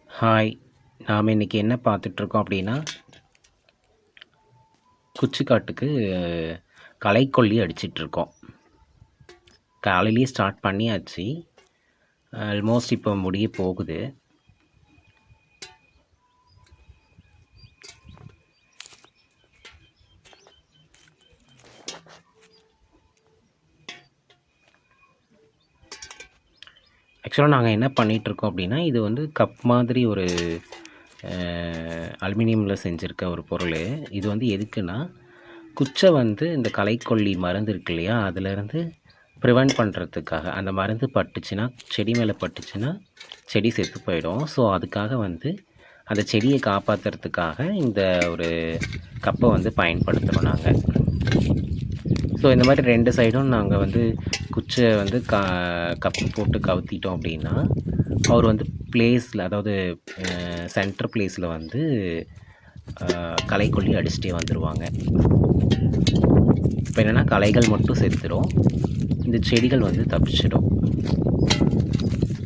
Hi, நாம் இன்றைக்கி என்ன பார்த்துட்ருக்கோம் அப்படின்னா, குச்சிக்காட்டுக்கு களைக்கொல்லி அடிச்சிட்ருக்கோம். காலையிலேயே ஸ்டார்ட் பண்ணியாச்சு. ஆல்மோஸ்ட் இப்போ முடிய போகுது. ஆக்சுவலாக நாங்கள் என்ன பண்ணிகிட்ருக்கோம் அப்படின்னா, இது வந்து கப் மாதிரி ஒரு அலுமினியமில் செஞ்சுருக்க ஒரு பொருள். இது வந்து எதுக்குன்னா, குச்சை வந்து இந்த களைக்கொல்லி மருந்து இருக்கு இல்லையா, அதிலேருந்து ப்ரிவெண்ட் பண்ணுறதுக்காக. அந்த மருந்து பட்டுச்சுன்னா, செடி மேலே பட்டுச்சுன்னா செடி செத்து போயிடும். ஸோ அதுக்காக வந்து அந்த செடியை காப்பாற்றுறதுக்காக இந்த ஒரு கப்பை வந்து பயன்படுத்துகிறோம் நாங்கள். ஸோ இந்த மாதிரி 2 சைடும் நாங்கள் வந்து குச்சை வந்து கப்பு போட்டு கவுத்திட்டோம் அப்படின்னா, அவர் வந்து பிளேஸில், அதாவது சென்டர் பிளேஸில் வந்து களைக்கொல்லி அடிச்சுட்டே வந்துடுவாங்க. இப்போ என்னென்னா, களைகள் மட்டும் செத்துடும், இந்த செடிகள் வந்து தப்பிச்சிடும்.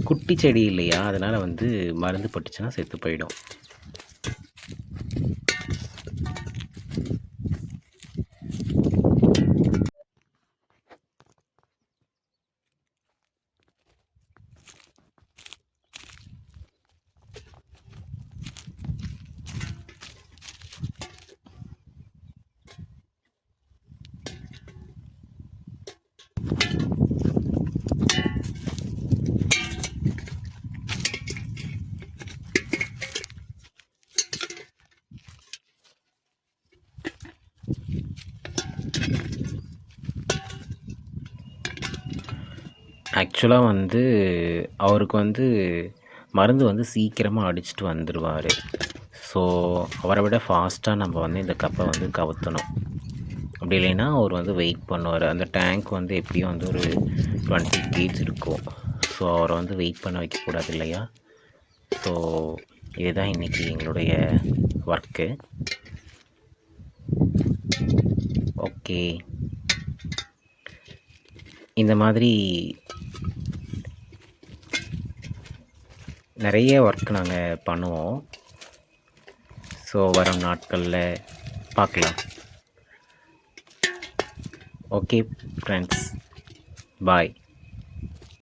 குட்டி செடி இல்லையா, அதனால் வந்து மருந்து பட்டுச்சுன்னா செத்து போயிடும். ஆக்சுவலாக வந்து அவருக்கு வந்து மருந்து வந்து சீக்கிரமாக அடிச்சுட்டு வந்துடுவார். ஸோ அவரை விட ஃபாஸ்ட்டாக நம்ம வந்து இந்த கப்பை வந்து கவுத்தணும். அப்படி இல்லைன்னா அவர் வந்து வெயிட் பண்ணுவார். அந்த டேங்க் வந்து எப்படியும் வந்து ஒரு 20 kg இருக்கும். ஸோ அவரை வந்து வெயிட் பண்ண வைக்கக்கூடாது இல்லையா. ஸோ இதுதான் இன்றைக்கி எங்களுடைய ஒர்க்கு. ஓகே, இந்த மாதிரி நிறைய ஒர்க் நாங்கள் பண்ணுவோம். ஸோ வரும் நாட்களில் பார்க்கலாம். ஓகே ஃப்ரெண்ட்ஸ், பாய்.